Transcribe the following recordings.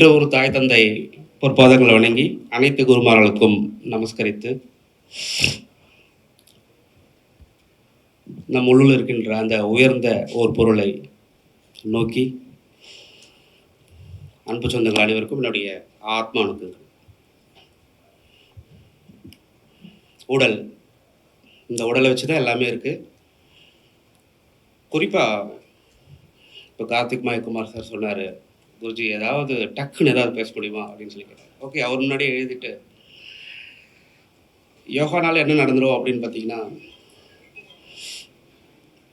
என்ற ஒரு தாய் தந்தை பொற்பாதங்களை வணங்கி அனைத்து குருமார்களுக்கும் நமஸ்கரித்து நம் உள்ளுள் இருக்கின்ற அந்த உயர்ந்த ஒரு பொருளை நோக்கி அன்பு சொந்தங்கள் அனைவருக்கும் என்னுடைய ஆத்மா அனுப்புங்கள். உடல், இந்த உடலை வச்சு தான் எல்லாமே இருக்குது. குறிப்பாக இப்போ கார்த்திக் மாயகுமார் சார் சொன்னார், குருஜி ஏதாவது டக்குன்னு ஏதாவது பேச முடியுமா அப்படின்னு சொல்லி கேட்டார். ஓகே, அவர் முன்னாடியே எழுதிட்டு யோகானால என்ன நடந்துடும் அப்படின்னு பார்த்தீங்கன்னா,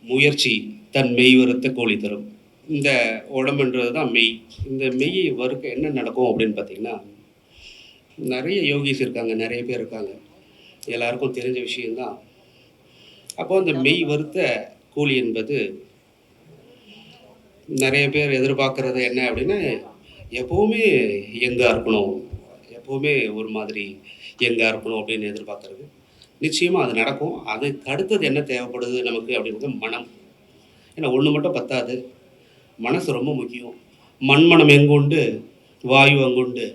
முயற்சி தன் மெய் வருத்த கூலி தரும். இந்த உடம்புன்றது தான் மெய். இந்த மெய்யை வறுக்க என்ன நடக்கும் அப்படின்னு பார்த்தீங்கன்னா, நிறைய யோகிஸ் இருக்காங்க, நிறைய பேர் இருக்காங்க, எல்லாருக்கும் தெரிஞ்ச விஷயம்தான். அப்போ அந்த மெய் வருத்த கூலி என்பது நிறைய பேர் எதிர்பார்க்கறது என்ன அப்படின்னா, எப்போவுமே யங்காக இருக்கணும், எப்போவுமே ஒரு மாதிரி யங்காக இருக்கணும் அப்படின்னு எதிர்பார்க்கறது. நிச்சயமாக அது நடக்கும். அதுக்கு அடுத்தது என்ன தேவைப்படுது நமக்கு அப்படின்றது மனம். ஏன்னா ஒன்று மட்டும் பத்தாது, மனசு ரொம்ப முக்கியம். மண்மனம் எங்குண்டு வாயு அங்குண்டு,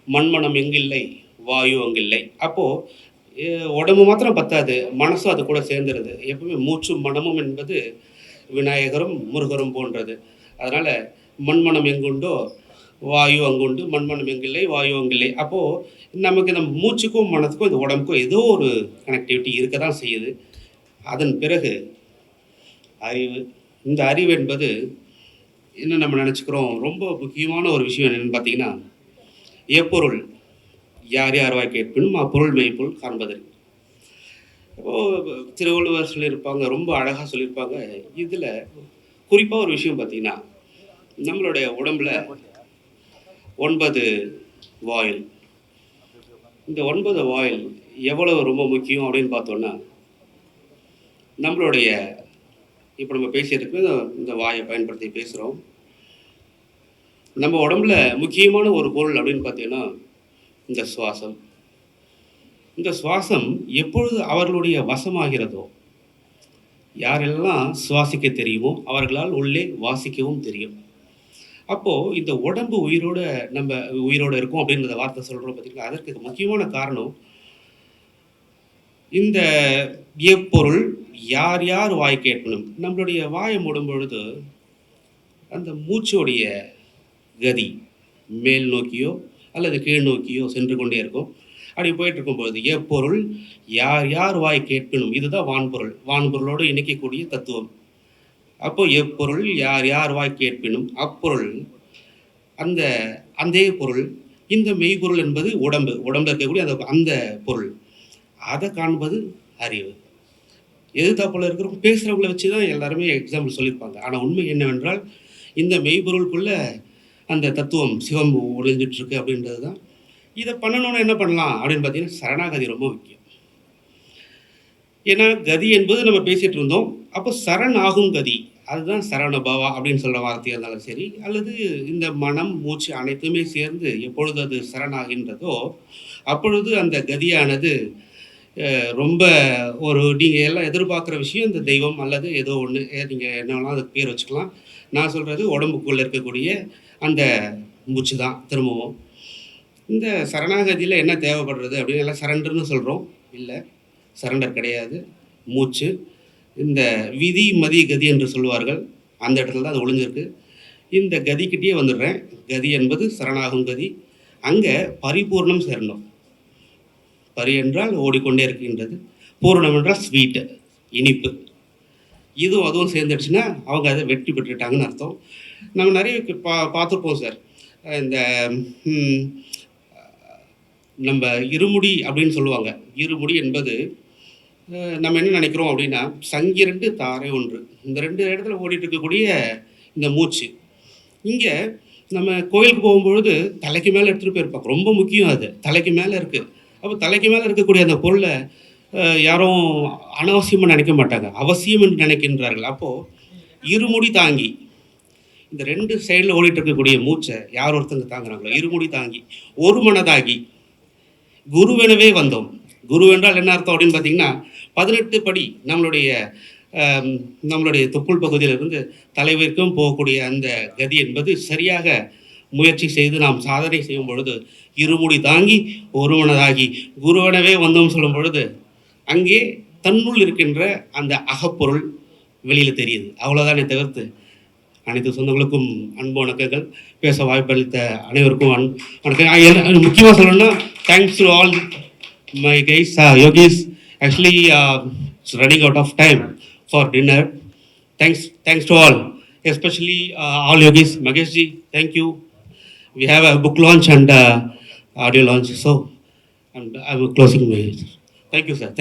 மண்மனம் எங்கில்லை வாயு அங்கில்லை. அப்போது உடம்பு மாத்திரம் பத்தாது, மனசும் அது கூட சேர்ந்துருது. எப்பவுமே மூச்சும் மனமும் என்பது விநாயகரும் முருகரும் போன்றது. அதனால் மண்மனம் எங்குண்டோ வாயு அங்குண்டு, மண்மனம் எங்கில்லை வாயு அங்கில்லை. அப்போது நமக்கு இந்த மூச்சுக்கும் மனத்துக்கும் இந்த உடம்புக்கும் ஏதோ ஒரு கனெக்டிவிட்டி இருக்க தான் செய்யுது. அதன் பிறகு அறிவு. இந்த அறிவு என்பது என்ன நம்ம நினச்சிக்கிறோம், ரொம்ப முக்கியமான ஒரு விஷயம் என்னென்னு பார்த்தீங்கன்னா, எப்பொருள் யார் யார் வாய் கேட்பினும் அப்பொருள் மெய்ப்பொருள் காண்பதற்கு. இப்போது திருவள்ளுவர் சொல்லியிருப்பாங்க, ரொம்ப அழகாக சொல்லியிருப்பாங்க. இதில் குறிப்பாக ஒரு விஷயம் பார்த்தீங்கன்னா, நம்மளுடைய உடம்பில் 9 வாயில். இந்த 9 வாயில் எவ்வளவு ரொம்ப முக்கியம் அப்படின்னு பார்த்தோன்னா, நம்மளுடைய இப்போ நம்ம பேசியிருக்க இந்த வாயை பயன்படுத்தி பேசுகிறோம். நம்ம உடம்புல முக்கியமான ஒரு பொருள் அப்படின்னு பார்த்தீங்கன்னா இந்த சுவாசம். இந்த சுவாசம் எப்பொழுது அவர்களுடைய வசமாகிறதோ, யாரெல்லாம் சுவாசிக்க தெரியுமோ அவர்களால் உள்ளே வாசிக்கவும் தெரியும். அப்போது இந்த உடம்பு நம்ம உயிரோடு இருக்கும் அப்படின்றத வார்த்தை சொல்கிறோம் பார்த்தீங்கன்னா, அதற்கு முக்கியமான காரணம் இந்த எப்பொருள் யார் யார் வாய் கேட்கணும். நம்மளுடைய வாயை மூடும் பொழுது அந்த மூச்சோடைய கதி மேல் நோக்கியோ அல்லது கீழ் நோக்கியோ சென்று கொண்டே இருக்கும். அப்படி போயிட்டு இருக்கும்பொழுது எப்பொருள் யார் யார் வாய் கேட்கணும், இதுதான் வான்பொருள், வான்பொருளோடு இணைக்கக்கூடிய தத்துவம். அப்போ எப்பொருள் யார் யார் வாய் கேட்பினும் அப்பொருள் அந்த பொருள். இந்த மெய்ப்பொருள் என்பது உடம்புல இருக்கக்கூடிய அந்த பொருள். அதை காண்பது அறிவு. எதிர்த்தாப்புல இருக்கிறவங்க பேசுகிறவங்கள வச்சு தான் எல்லாருமே எக்ஸாம்பிள் சொல்லியிருப்பாங்க. ஆனால் உண்மை என்னவென்றால், இந்த மெய்ப்பொருளுக்குள்ள அந்த தத்துவம் சிவம் ஒளிஞ்சிட்ருக்கு அப்படின்றது தான். இதை பண்ணணும்னு என்ன பண்ணலாம் அப்படின்னு பார்த்தீங்கன்னா, சரணாகதி ரொம்ப முக்கியம். ஏன்னா கதி என்பது நம்ம பேசிகிட்டு இருந்தோம். அப்போ சரண் ஆகும் கதி, அதுதான் சரணபவா அப்படின்னு சொல்கிற வார்த்தையாக இருந்தாலும் சரி, அல்லது இந்த மனம் மூச்சு அனைத்துமே சேர்ந்து எப்பொழுது அது சரணாகின்றதோ அப்பொழுது அந்த கதியானது ரொம்ப நீங்கள் எல்லாம் எதிர்பார்க்குற விஷயம் இந்த தெய்வம் அல்லது ஏதோ ஒன்று, நீங்கள் என்ன வேணாலும் அதுக்கு பேர் வச்சுக்கலாம். நான் சொல்கிறது உடம்புக்குள்ளே இருக்கக்கூடிய அந்த மூச்சு தான். திரும்பவும் இந்த சரணாகதியில் என்ன தேவைப்படுறது அப்படின்னு எல்லாம் சரண்டர்னு சொல்கிறோம். இல்லை, சரண்டர் கிடையாது. மூச்சு, இந்த விதி மதி கதி என்று சொல்வார்கள், அந்த இடத்துல தான் அது ஒளிஞ்சிருக்கு. இந்த கதிக்கிட்டே வந்துடுறேன். கதி என்பது சரணாகும் கதி. அங்கே பரிபூர்ணம் சேரணும். பரி என்றால் ஓடிக்கொண்டே இருக்கின்றது, பூர்ணம் என்றால் ஸ்வீட்டு, இனிப்பு. இதுவும் அதுவும் சேர்ந்துடுச்சுன்னா அவங்க அதை வெற்றி பெற்றுட்டாங்கன்னு அர்த்தம். நம்ம நிறைய பார்த்துருப்போம் சார். இந்த நம்ம இருமுடி அப்படின்னு சொல்லுவாங்க. இருமுடி என்பது நம்ம என்ன நினைக்கிறோம் அப்படின்னா, சங்கி 2 தாரை 1, இந்த 2 இடத்துல ஓடிட்டு இருக்கக்கூடிய இந்த மூச்சு. இங்கே நம்ம கோயிலுக்கு போகும்பொழுது தலைக்கு மேலே எடுத்துகிட்டு போயிருப்பாங்க. ரொம்ப முக்கியம், அது தலைக்கு மேலே இருக்குது. அப்போ தலைக்கு மேலே இருக்கக்கூடிய அந்த பொருளை யாரும் அனாவசியமாக நினைக்க மாட்டாங்க, அவசியம் என்று நினைக்கின்றார்கள். அப்போது இருமுடி தாங்கி, இந்த 2 சைடில் ஓடிட்டு இருக்கக்கூடிய மூச்சை யார் ஒருத்தங்க தாங்குறாங்களோ, இருமுடி தாங்கி ஒரு மனதாகி குருவெனவே வந்தோம். குரு என்றால் என்ன அர்த்தம் அப்படின்னு பார்த்தீங்கன்னா, 18 படி நம்மளுடைய தொப்புள் பகுதியிலிருந்து தலைவருக்கும் போகக்கூடிய அந்த கதி என்பது சரியாக முயற்சி செய்து நாம் சாதனை செய்யும் பொழுது, இருமுடி தாங்கி ஒருவனதாகி குருவனவே வந்தோம் சொல்லும் பொழுது, அங்கே தன்னுள் இருக்கின்ற அந்த அகப்பொருள் வெளியில் தெரியுது. அவ்வளோதானே தவிர்த்து, அனைத்து சொந்தங்களுக்கும் அன்பு வணக்கங்கள். பேச வாய்ப்பளித்த அனைவருக்கும் வணக்கம். முக்கியமாக சொல்லணும்னா, thanks to all my guys, yogis. Actually it's running out of time for dinner. Thanks to all, especially all yogis. Magesh ji, thank you. We have a book launch and audio launch, so I'm closing my. Thank you, sir.